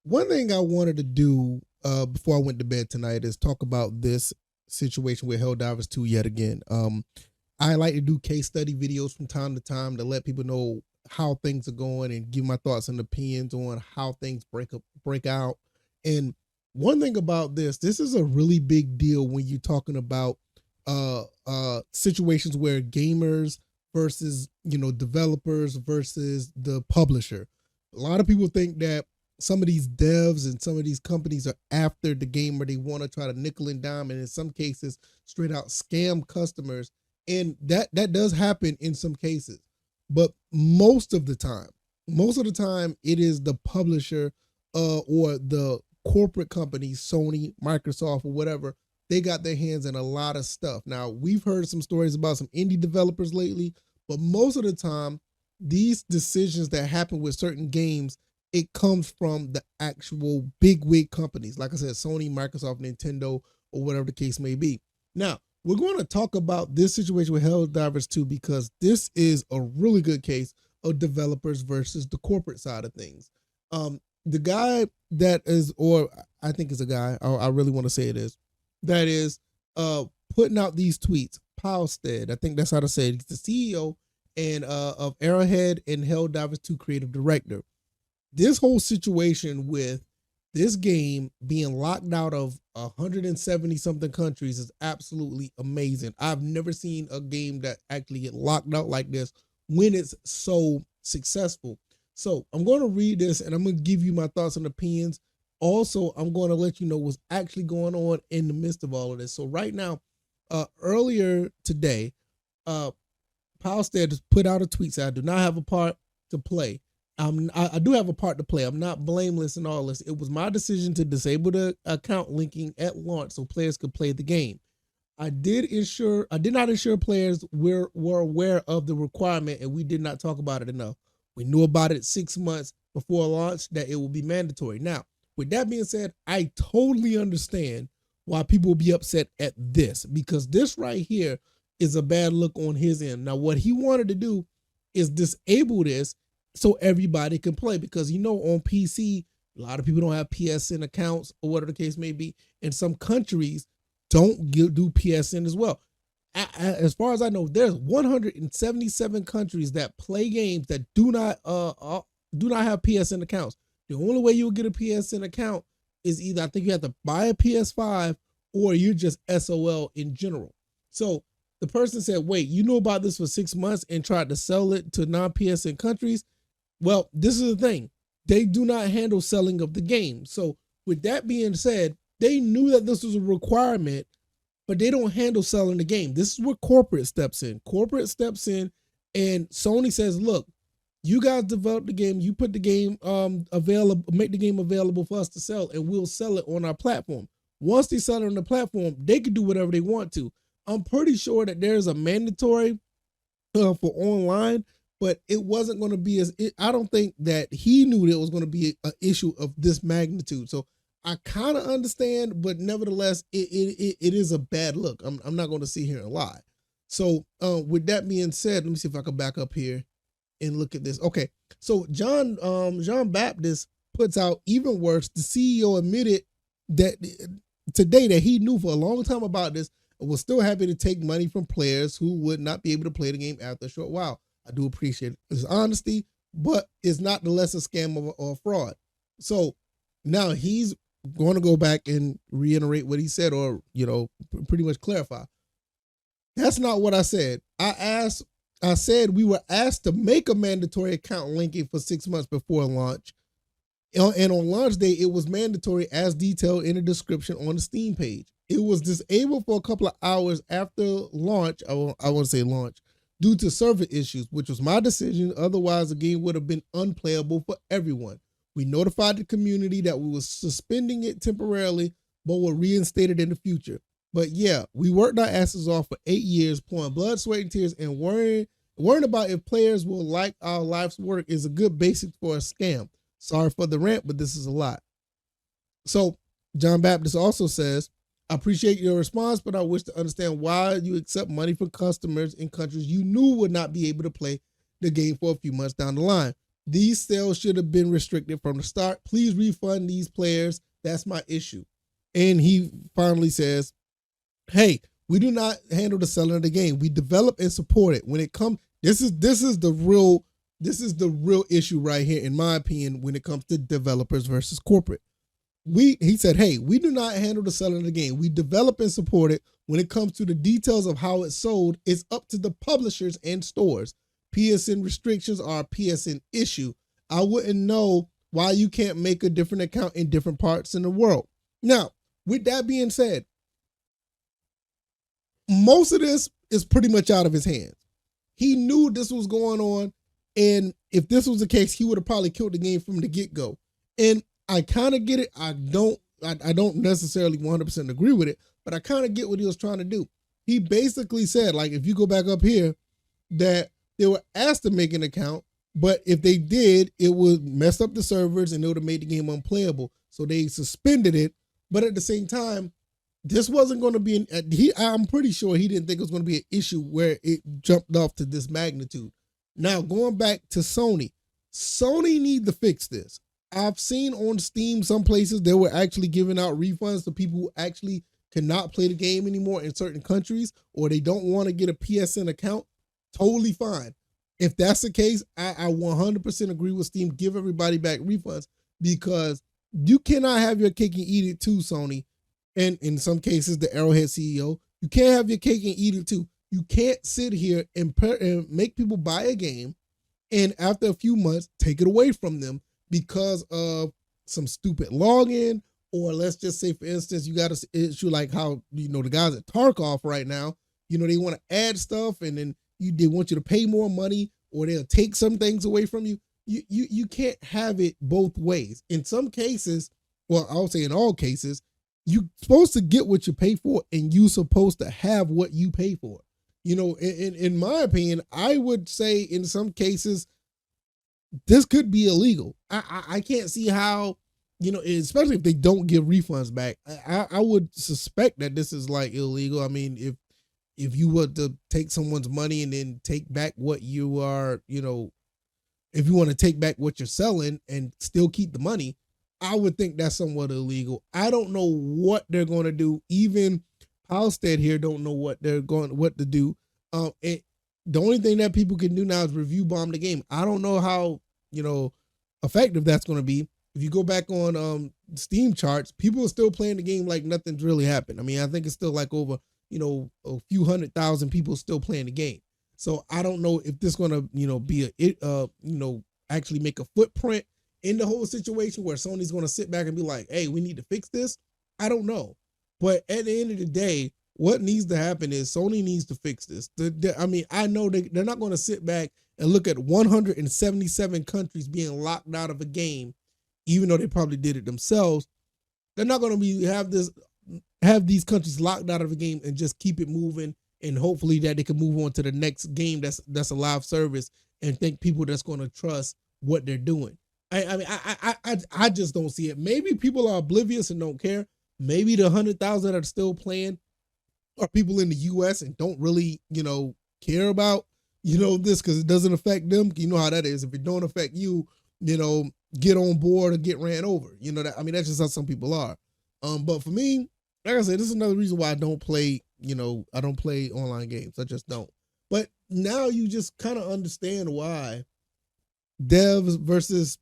one thing I wanted to do before I went to bed tonight is talk about this situation with Helldivers 2 yet again. I like to do case study videos from time to time to let people know how things are going and give my thoughts and opinions on how things break out. And one thing about this is a really big deal when you're talking about situations where gamers versus developers versus the publisher. A lot of people think that some of these devs and some of these companies are after the gamer. They want to try to nickel and dime, and in some cases, straight out scam customers. And that does happen in some cases, but most of the time, it is the publisher or the corporate companies, Sony, Microsoft, or whatever. They got their hands in a lot of stuff. Now, we've heard some stories about some indie developers lately, but most of the time, these decisions that happen with certain games, it comes from the actual big wig companies. Like I said, Sony, Microsoft, Nintendo, or whatever the case may be. Now, we're going to talk about this situation with Helldivers 2 because this is a really good case of developers versus the corporate side of things. The guy that is, or I think it's a guy, I really want to say it is, that is putting out these tweets, Palstead, I think that's how to say it. He's the CEO and of Arrowhead and Helldivers 2 creative director. This whole situation with this game being locked out of 170 something countries is absolutely amazing. I've never seen a game that actually get locked out like this when it's so successful. So I'm going to read this and I'm going to give you my thoughts and opinions. Also, I'm going to let you know what's actually going on in the midst of all of this. So right now, earlier today, Palstead has put out a tweet saying, I do not have a part to play. I do have a part to play. I'm not blameless in all this. It was my decision to disable the account linking at launch so players could play the game. I did not ensure players were aware of the requirement, and we did not talk about it enough. We knew about it 6 months before launch that it will be mandatory. Now, with that being said, I totally understand why people will be upset at this, because this right here is a bad look on his end. Now, what he wanted to do is disable this so everybody can play, because on PC, a lot of people don't have PSN accounts or whatever the case may be, and some countries don't do PSN as well. As far as I know, there's 177 countries that play games that do not have PSN accounts. The only way you'll get a PSN account is either, I think, you have to buy a PS5 or you're just SOL in general. So the person said, wait, you know about this for 6 months and tried to sell it to non-PSN countries? Well, this is the thing. They do not handle selling of the game. So with that being said, they knew that this was a requirement, but they don't handle selling the game. This is where corporate steps in. Corporate steps in, and Sony says, look, you guys develop the game, you put the game available, make the game available for us to sell, and we'll sell it on our platform. Once they sell it on the platform, they can do whatever they want to. I'm pretty sure that there's a mandatory for online, but it wasn't going to be I don't think that he knew it was going to be an issue of this magnitude. So I kind of understand, but nevertheless, it is a bad look. I'm not going to sit here and lie. So with that being said, let me see if I can back up here and look at this. Okay, so John Baptist puts out even worse. The CEO admitted that today that he knew for a long time about this and was still happy to take money from players who would not be able to play the game after a short while. I do appreciate his honesty, but it's not the less a scam or fraud. So now he's going to go back and reiterate what he said, or pretty much clarify. That's not what I said. I said we were asked to make a mandatory account linking for 6 months before launch. And on launch day, it was mandatory as detailed in the description on the Steam page. It was disabled for a couple of hours after launch. I want to say launch, due to server issues, which was my decision. Otherwise, the game would have been unplayable for everyone. We notified the community that we were suspending it temporarily, but will reinstate it in the future. But yeah, we worked our asses off for 8 years, pouring blood, sweat, and tears, and worrying about if players will like our life's work is a good basic for a scam. Sorry for the rant, but this is a lot. So John Baptist also says, I appreciate your response, but I wish to understand why you accept money from customers in countries you knew would not be able to play the game for a few months down the line. These sales should have been restricted from the start. Please refund these players. That's my issue. And he finally says, hey, we do not handle the selling of the game. We develop and support it. When it comes, this is the real issue right here, in my opinion, when it comes to developers versus corporate. He said, hey, we do not handle the selling of the game. We develop and support it. When it comes to the details of how it's sold, it's up to the publishers and stores. PSN restrictions are a PSN issue. I wouldn't know why you can't make a different account in different parts in the world. Now, with that being said, most of this is pretty much out of his hands. He knew this was going on, and if this was the case, he would have probably killed the game from the get-go. And I kind of get it. I don't necessarily 100% agree with it, but I kind of get what he was trying to do. He basically said, like, if you go back up here, that they were asked to make an account, but if they did, it would mess up the servers and it would have made the game unplayable. So they suspended it. But at the same time, this wasn't going to be I'm pretty sure he didn't think it was going to be an issue where it jumped off to this magnitude. Now, going back to Sony need to fix this. I've seen on Steam some places they were actually giving out refunds to people who actually cannot play the game anymore in certain countries, or they don't want to get a PSN account. Totally fine. If that's the case, I 100% agree with Steam. Give everybody back refunds, because you cannot have your cake and eat it too, Sony. And in some cases, the Arrowhead CEO, you can't have your cake and eat it too. You can't sit here and make people buy a game and after a few months take it away from them because of some stupid login, or let's just say, for instance, you got an issue like how, the guys at Tarkov right now, they want to add stuff and then they want you to pay more money, or they'll take some things away from you. You can't have it both ways. In some cases, well, I would say in all cases, you're supposed to get what you pay for, and you're supposed to have what you pay for. In my opinion, I would say in some cases, this could be illegal. I can't see how, especially if they don't give refunds back. I would suspect that this is like illegal. I mean, if you were to take someone's money and then take back what you are, if you want to take back what you're selling and still keep the money, I would think that's somewhat illegal. I don't know what they're going to do. Even Halstead here don't know what to do. The only thing that people can do now is review bomb the game. I don't know how, effective that's going to be. If you go back on Steam charts, people are still playing the game like nothing's really happened. I mean, I think it's still like over, a few 100,000 people still playing the game. So I don't know if this is going to, be actually make a footprint in the whole situation where Sony's going to sit back and be like, hey, we need to fix this. I don't know. But at the end of the day, what needs to happen is Sony needs to fix this. I know they're not going to sit back and look at 177 countries being locked out of a game, even though they probably did it themselves. They're not going to have these countries locked out of a game and just keep it moving, and hopefully that they can move on to the next game that's a live service and think people that's going to trust what they're doing. I just don't see it. Maybe people are oblivious and don't care. Maybe the 100,000 that are still playing are people in the US and don't really, care about, this because it doesn't affect them. You know how that is. If it don't affect you, get on board or get ran over. That's just how some people are. But for me, like I said, this is another reason why I don't play, I don't play online games. I just don't. But now you just kind of understand why devs versus,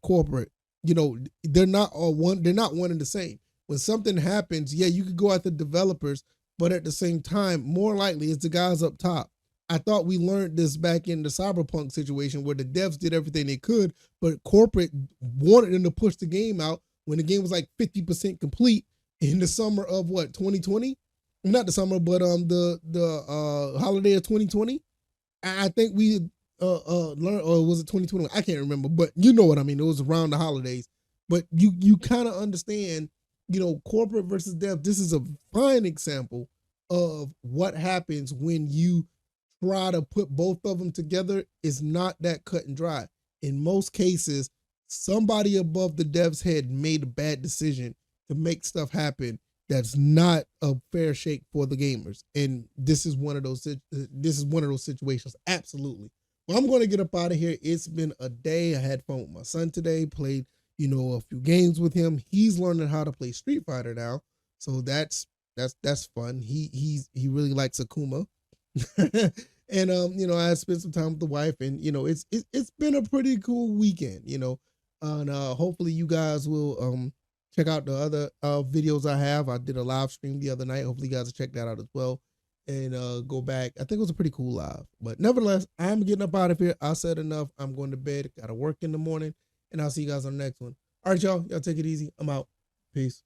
corporate, they're not one and the same. When something happens, yeah, you could go at the developers, but at the same time, more likely it's the guys up top. I thought we learned this back in the Cyberpunk situation where the devs did everything they could, but corporate wanted them to push the game out when the game was like 50% complete in the summer of 2020? Not the summer, but the holiday of 2020. I think we learned, or was it 2021? I can't remember, but you know what I mean. It was around the holidays. But you kind of understand, corporate versus dev. This is a fine example of what happens when you try to put both of them together. It's not that cut and dry. In most cases, somebody above the dev's head made a bad decision to make stuff happen that's not a fair shake for the gamers. And this is one of those situations. Absolutely. Well, I'm going to get up out of here. It's been a day. I had fun with my son today, played, a few games with him. He's learning how to play Street Fighter now. So that's fun. He really likes Akuma. And I spent some time with the wife, and it's been a pretty cool weekend, and hopefully you guys will check out the other videos I have. I did a live stream the other night. Hopefully you guys will check that out as well, and go back. I think it was a pretty cool live. But nevertheless, I'm getting up out of here. I said enough. I'm going to bed. Gotta work in the morning, and I'll see you guys on the next one. All right, y'all take it easy. I'm out. Peace.